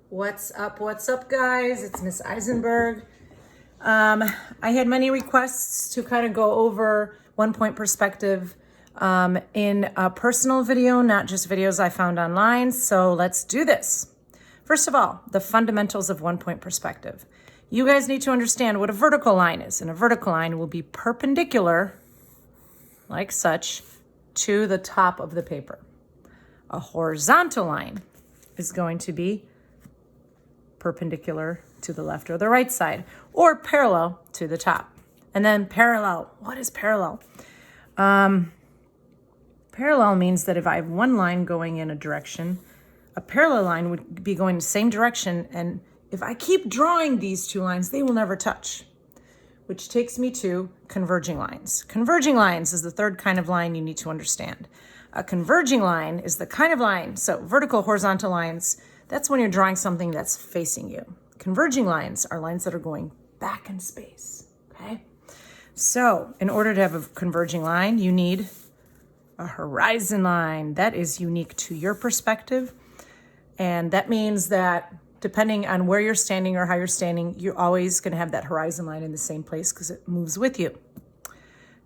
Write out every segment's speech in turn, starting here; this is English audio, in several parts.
What's up, guys? It's Miss Eisenberg. I had many requests to kind of go over 1-point perspective in a personal video, not just videos I found online. So let's do this. First of all, the fundamentals of 1-point perspective. You guys need to understand what a vertical line is, and a vertical line will be perpendicular, like such, to the top of the paper. A horizontal line is going to be perpendicular to the left or the right side, or parallel to the top. And then parallel. What is parallel? Parallel means that if I have one line going in a direction, a parallel line would be going the same direction. And if I keep drawing these two lines, they will never touch, which takes me to converging lines. Converging lines is the third kind of line you need to understand. A converging line is the kind of line, so vertical, horizontal lines, that's when you're drawing something that's facing you. Converging lines are lines that are going back in space, okay? So in order to have a converging line, you need a horizon line. That is unique to your perspective. And that means that depending on where you're standing or how you're standing, you're always going to have that horizon line in the same place because it moves with you.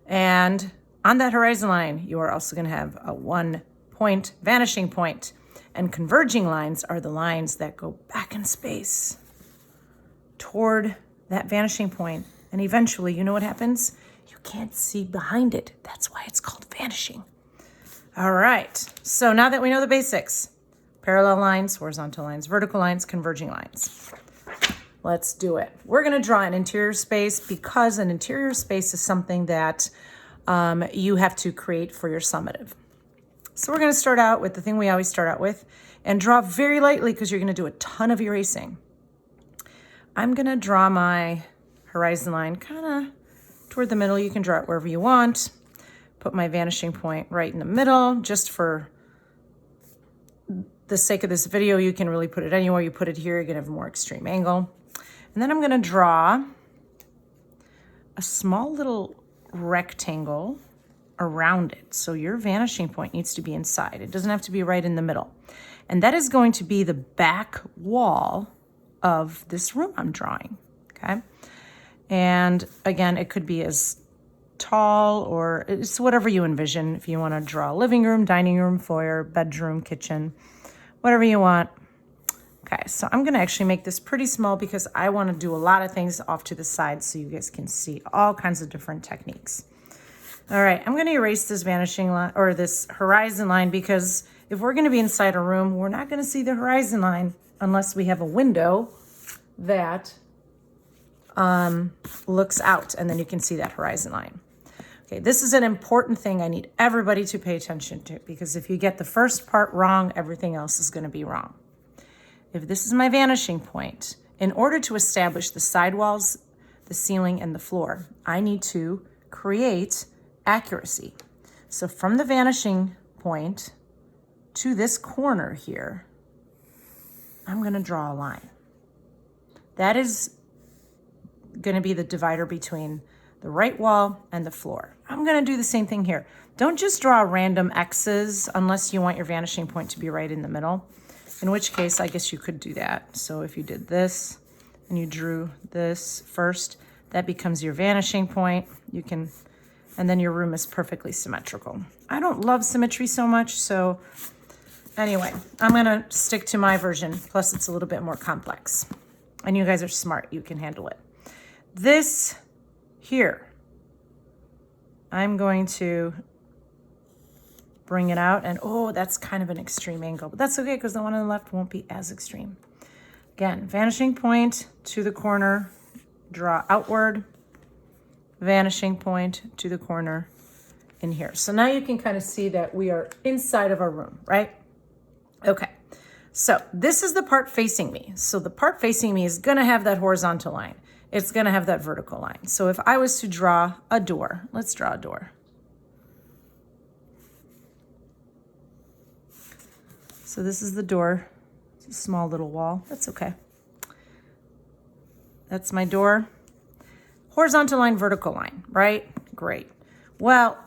And on that horizon line, you are also going to have a 1-point vanishing point. And converging lines are the lines that go back in space toward that vanishing point. And eventually, you know what happens? You can't see behind it. That's why it's called vanishing. All right. So now that we know the basics, parallel lines, horizontal lines, vertical lines, converging lines. Let's do it. We're going to draw an interior space because an interior space is something that you have to create for your summative. So we're going to start out with the thing we always start out with and draw very lightly because you're going to do a ton of erasing. I'm going to draw my horizon line kind of toward the middle. You can draw it wherever you want. Put my vanishing point right in the middle. Just for the sake of this video, you can really put it anywhere. You put it here, you're going to have a more extreme angle. And then I'm going to draw a small little rectangle around it. So your vanishing point needs to be inside. It doesn't have to be right in the middle. And that is going to be the back wall of this room I'm drawing, okay? And again, it could be as tall or it's whatever you envision. If you want to draw a living room, dining room, foyer, bedroom, kitchen, whatever you want. Okay, so I'm going to actually make this pretty small because I want to do a lot of things off to the side so you guys can see all kinds of different techniques. All right, I'm going to erase this vanishing line or this horizon line because if we're going to be inside a room, we're not going to see the horizon line unless we have a window that looks out, and then you can see that horizon line. Okay, this is an important thing I need everybody to pay attention to because if you get the first part wrong, everything else is going to be wrong. If this is my vanishing point, in order to establish the sidewalls, the ceiling, and the floor, I need to create accuracy. So from the vanishing point to this corner here, I'm going to draw a line. That is going to be the divider between the right wall and the floor. I'm going to do the same thing here. Don't just draw random X's unless you want your vanishing point to be right in the middle, in which case I guess you could do that. So if you did this and you drew this first, that becomes your vanishing point. You can, and then your room is perfectly symmetrical. I don't love symmetry so much, so anyway, I'm going to stick to my version. Plus, it's a little bit more complex. And you guys are smart. You can handle it. This here, I'm going to bring it out. And, oh, that's kind of an extreme angle. But that's okay because the one on the left won't be as extreme. Again, vanishing point to the corner. Draw outward. Vanishing point to the corner in here. So now you can kind of see that we are inside of our room, right? Okay, so this is the part facing me. So the part facing me is going to have that horizontal line. It's going to have that vertical line. So if I was to draw a door, let's draw a door. So this is the door. It's a small little wall. That's okay. That's my door. Horizontal line, vertical line, right? Great. Well,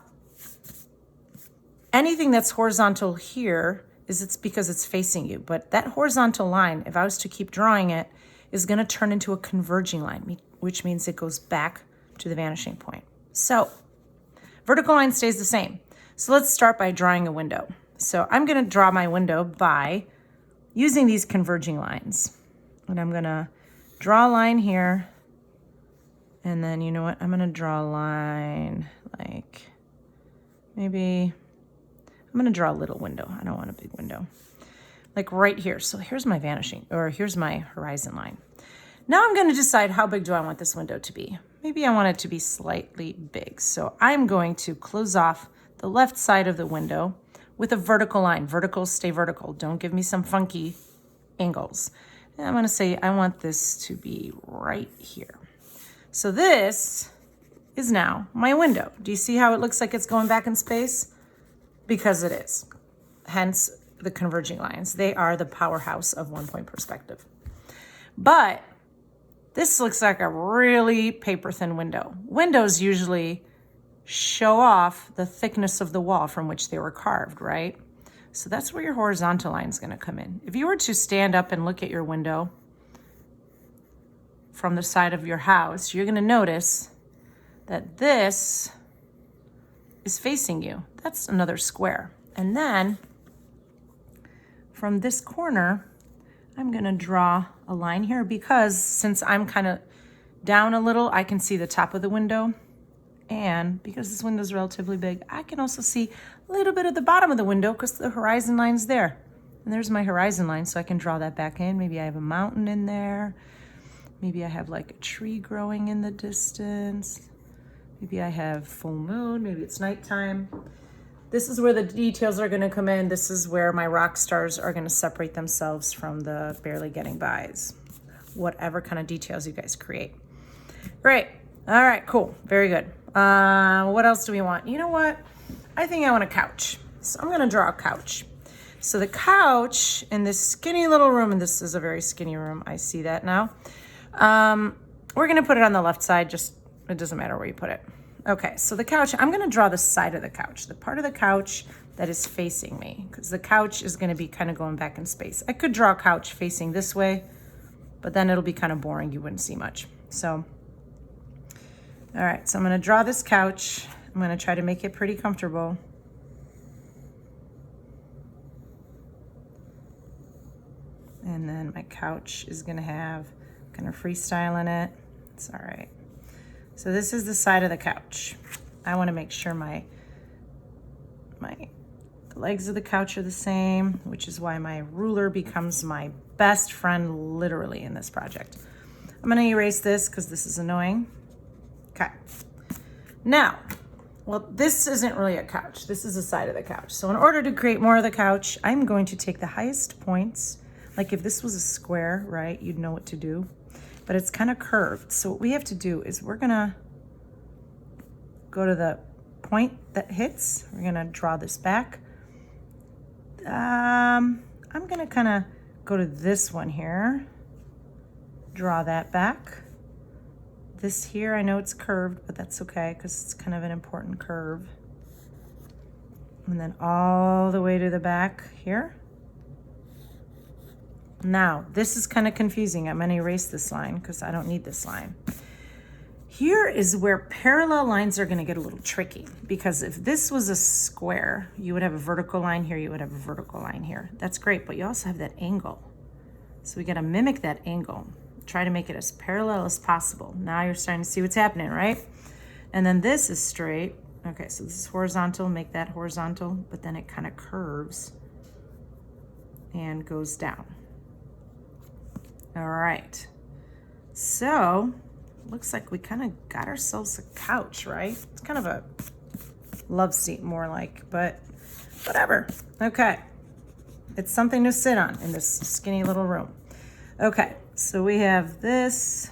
anything that's horizontal here is it's because it's facing you. But that horizontal line, if I was to keep drawing it, is going to turn into a converging line, which means it goes back to the vanishing point. So vertical line stays the same. So let's start by drawing a window. So I'm going to draw my window by using these converging lines. And I'm going to draw a line here. And then, you know what? I'm going to draw a line like maybe, I'm going to draw a little window. I don't want a big window. Like right here. So here's my vanishing, or here's my horizon line. Now I'm going to decide how big do I want this window to be. Maybe I want it to be slightly big. So I'm going to close off the left side of the window with a vertical line. Verticals stay vertical. Don't give me some funky angles. And I'm going to say I want this to be right here. So this is now my window. Do you see how it looks like it's going back in space? Because it is. Hence the converging lines. They are the powerhouse of one-point perspective. But this looks like a really paper-thin window. Windows usually show off the thickness of the wall from which they were carved, right? So that's where your horizontal line is going to come in. If you were to stand up and look at your window from the side of your house, you're going to notice that this is facing you. That's another square. And then from this corner, I'm going to draw a line here because since I'm kind of down a little, I can see the top of the window. And because this window is relatively big, I can also see a little bit of the bottom of the window because the horizon line's there. And there's my horizon line, so I can draw that back in. Maybe I have a mountain in there. Maybe I have like a tree growing in the distance. Maybe I have full moon. Maybe it's nighttime. This is where the details are going to come in. This is where my rock stars are going to separate themselves from the barely getting bys. Whatever kind of details you guys create. Great. All right, cool. Very good. What else do we want? You know what? I think I want a couch. So I'm going to draw a couch. So the couch in this skinny little room, and this is a very skinny room. I see that now. We're going to put it on the left side. Just, it doesn't matter where you put it. Okay, so the couch, I'm going to draw the side of the couch, the part of the couch that is facing me, because the couch is going to be kind of going back in space. I could draw a couch facing this way, but then it'll be kind of boring. You wouldn't see much. So, all right, so I'm going to draw this couch. I'm going to try to make it pretty comfortable. And then my couch is going to have kind of freestyle in it. It's all right. So this is the side of the couch. I want to make sure the legs of the couch are the same, which is why my ruler becomes my best friend literally in this project. I'm going to erase this because this is annoying. Okay. Now, well, this isn't really a couch. This is the side of the couch. So in order to create more of the couch, I'm going to take the highest points. Like if this was a square, right, you'd know what to do. But it's kind of curved. So what we have to do is we're going to go to the point that hits. We're going to draw this back. I'm going to kind of go to this one here. Draw that back. This here, I know it's curved, but that's okay because it's kind of an important curve. And then all the way to the back here. Now, this is kind of confusing. I'm going to erase this line because I don't need this line. Here is where parallel lines are going to get a little tricky because if this was a square, you would have a vertical line here, you would have a vertical line here. That's great, but you also have that angle. So we got to mimic that angle. Try to make it as parallel as possible. Now you're starting to see what's happening, right? And then this is straight. Okay, so this is horizontal, make that horizontal, but then it kind of curves and goes down. All right, so looks like we kind of got ourselves a couch, right? It's kind of a love seat more like, but whatever. Okay, it's something to sit on in this skinny little room. Okay, so we have this.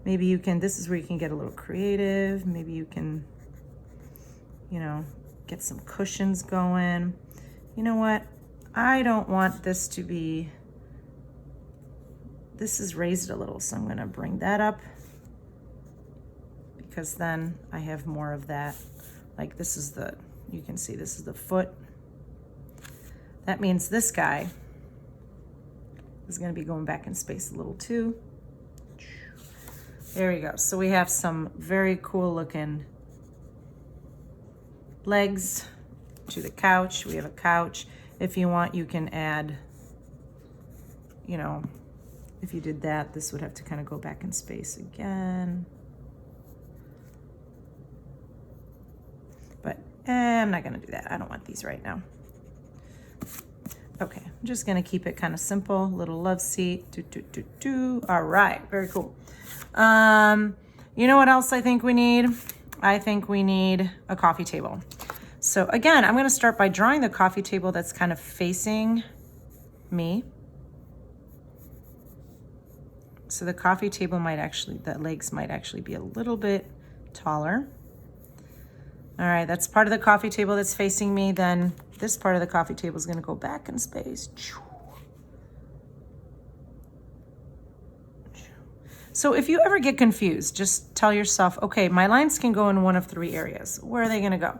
Maybe you can, this is where you can get a little creative. Maybe you can, you know, get some cushions going. You know what? I don't want this to be, this is raised a little, so I'm going to bring that up because then I have more of that. Like this is the, you can see this is the foot. That means this guy is going to be going back in space a little too. There you go. So we have some very cool looking legs to the couch. We have a couch. If you want, you can add, you know, if you did that, this would have to kind of go back in space again. But I'm not going to do that. I don't want these right now. Okay, I'm just going to keep it kind of simple. Little love seat. All right, very cool. You know what else I think we need? I think we need a coffee table. So again, I'm going to start by drawing the coffee table that's kind of facing me. So the coffee table might actually, the legs might actually be a little bit taller. All right, that's part of the coffee table that's facing me. Then this part of the coffee table is going to go back in space. So if you ever get confused, just tell yourself, okay, my lines can go in one of three areas. Where are they going to go?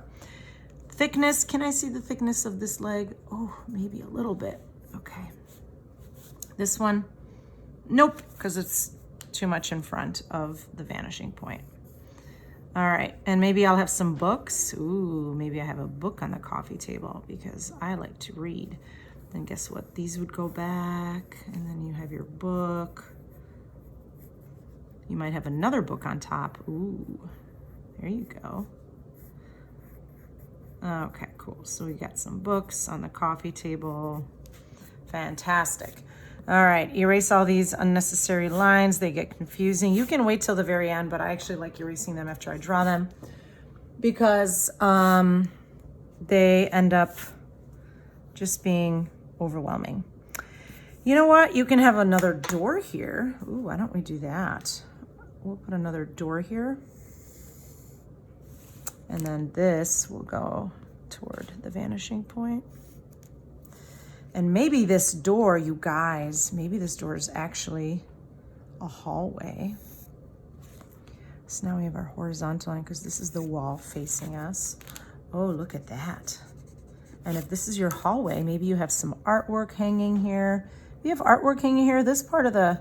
Thickness, can I see the thickness of this leg? Oh, maybe a little bit. Okay. This one, nope, because it's too much in front of the vanishing point. All right, and maybe I'll have some books. Ooh, maybe I have a book on the coffee table because I like to read. And guess what? These would go back, and then you have your book. You might have another book on top. Ooh, there you go. Okay, cool. So we got some books on the coffee table. Fantastic. All right, erase all these unnecessary lines. They get confusing. You can wait till the very end, but I actually like erasing them after I draw them because they end up just being overwhelming. You know what? You can have another door here. Ooh, why don't we do that? We'll put another door here. And then this will go toward the vanishing point. And maybe this door, you guys, maybe this door is actually a hallway. So now we have our horizontal line because this is the wall facing us. Oh, look at that. And if this is your hallway, maybe you have some artwork hanging here. If you have artwork hanging here, this part of the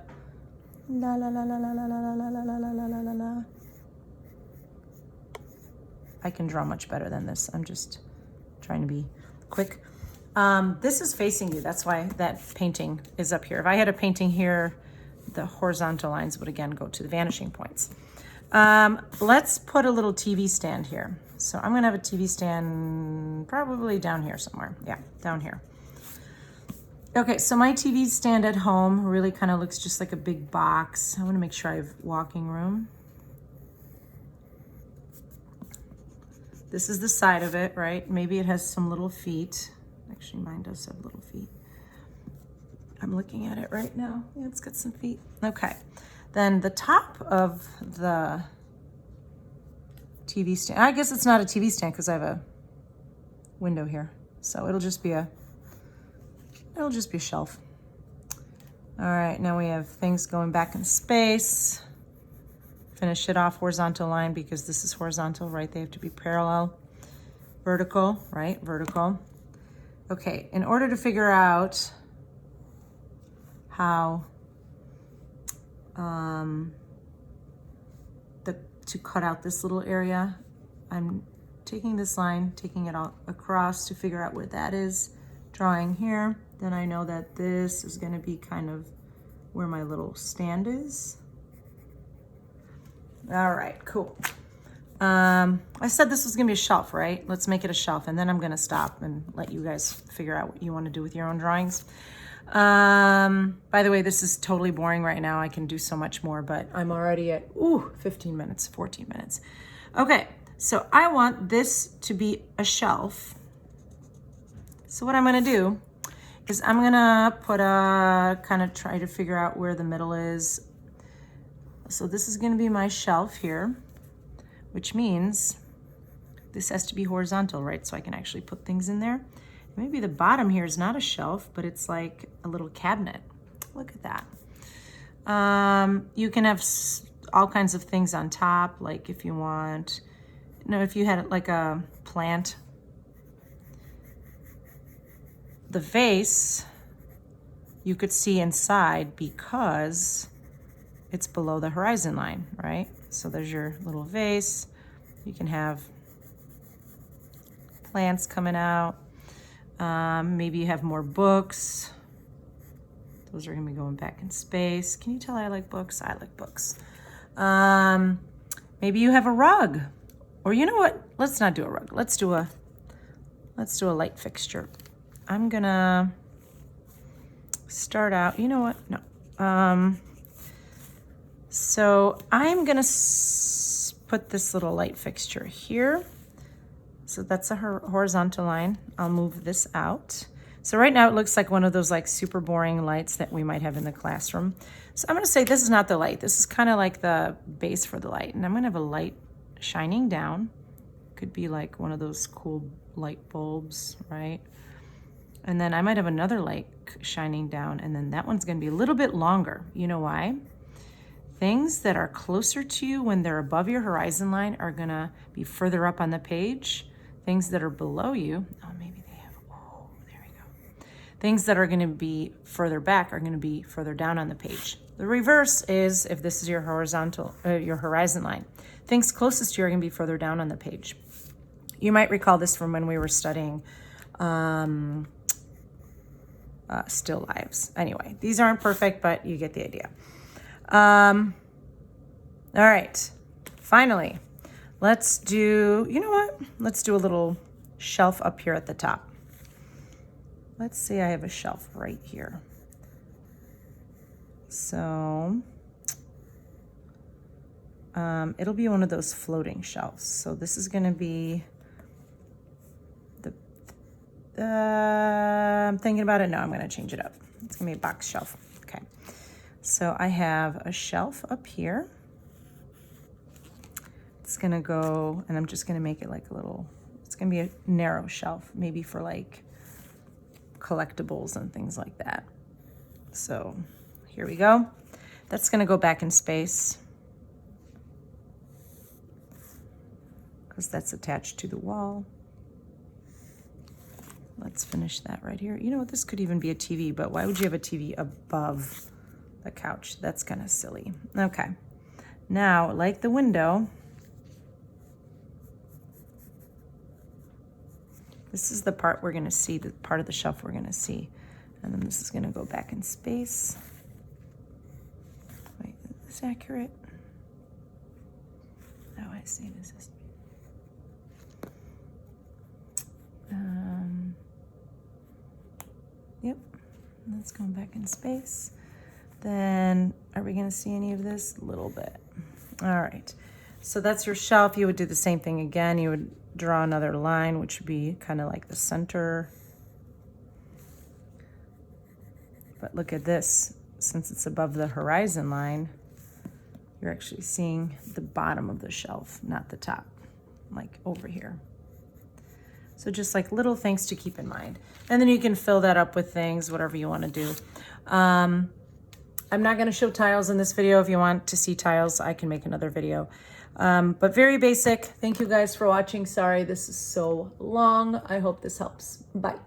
la la la la la la la la la la la la la la. I can draw much better than this. I'm just trying to be quick. This is facing you. That's why that painting is up here. If I had a painting here, the horizontal lines would again go to the vanishing points. Let's put a little TV stand here. So I'm gonna have a TV stand probably down here somewhere. Yeah, down here. Okay, so my TV stand at home really kind of looks just like a big box. I wanna make sure I have walking room. This is the side of it, right? Maybe it has some little feet. Actually, mine does have little feet. I'm looking at it right now. Yeah, it's got some feet. Okay. Then the top of the TV stand, I guess it's not a TV stand because I have a window here. So it'll just be a shelf. All right, now we have things going back in space. Finish it off horizontal line because this is horizontal, right? They have to be parallel. Vertical, right? Vertical. Okay, in order to figure out how to cut out this little area, I'm taking this line, taking it all across to figure out where that is, drawing here. Then I know that this is going to be kind of where my little stand is. All right, cool. I said this was gonna be a shelf, right? Let's make it a shelf, and then I'm gonna stop and let you guys figure out what you wanna do with your own drawings. By the way, this is totally boring right now. I can do so much more, but I'm already at, 15 minutes, 14 minutes. Okay, so I want this to be a shelf. So what I'm gonna do is I'm gonna put kind of try to figure out where the middle is. So this is gonna be my shelf here, which means this has to be horizontal, right? So I can actually put things in there. Maybe the bottom here is not a shelf, but it's like a little cabinet. Look at that. You can have all kinds of things on top, like if you want, if you had like a plant, the vase, you could see inside because it's below the horizon line, right? So there's your little vase. You can have plants coming out. Maybe you have more books. Those are gonna be going back in space. Can you tell I like books? I like books. Maybe you have a rug. Or you know what? Let's not do a rug. Let's do a light fixture. I'm gonna start out, you know what? No. So I'm gonna put this little light fixture here. So that's a horizontal line. I'll move this out. So right now it looks like one of those like super boring lights that we might have in the classroom. So I'm gonna say this is not the light. This is kind of like the base for the light. And I'm gonna have a light shining down. Could be like one of those cool light bulbs, right? And then I might have another light shining down, and then that one's gonna be a little bit longer. You know why? Things that are closer to you when they're above your horizon line are gonna be further up on the page. Things that are below you, oh, maybe they have, oh, there we go. Things that are gonna be further back are gonna be further down on the page. The reverse is if this is your horizontal, your horizon line. Things closest to you are gonna be further down on the page. You might recall this from when we were studying still lives. Anyway, these aren't perfect, but you get the idea. All right, finally, let's do, you know what? Let's do a little shelf up here at the top. Let's say I have a shelf right here. So it'll be one of those floating shelves. So this is gonna be I'm thinking about it. No, I'm gonna change it up. It's gonna be a box shelf. Okay. So I have a shelf up here. It's gonna go, and I'm just gonna make it like a little, it's gonna be a narrow shelf, maybe for like collectibles and things like that. So here we go. That's gonna go back in space because that's attached to the wall. Let's finish that right here. You know what, this could even be a TV, but why would you have a TV above the couch? That's kind of silly. Okay, now like the window, this is the part we're gonna see, the part of the shelf we're gonna see. And then this is gonna go back in space. Wait, is this accurate? Oh, I see, this is. Yep, that's going back in space. Then, are we gonna see any of this? A little bit. All right, so that's your shelf. You would do the same thing again. You would draw another line, which would be kind of like the center. But look at this, since it's above the horizon line, you're actually seeing the bottom of the shelf, not the top, like over here. So just like little things to keep in mind. And then you can fill that up with things, whatever you want to do. I'm not going to show tiles in this video. If you want to see tiles, I can make another video. But very basic. Thank you guys for watching. Sorry this is so long. I hope this helps. Bye.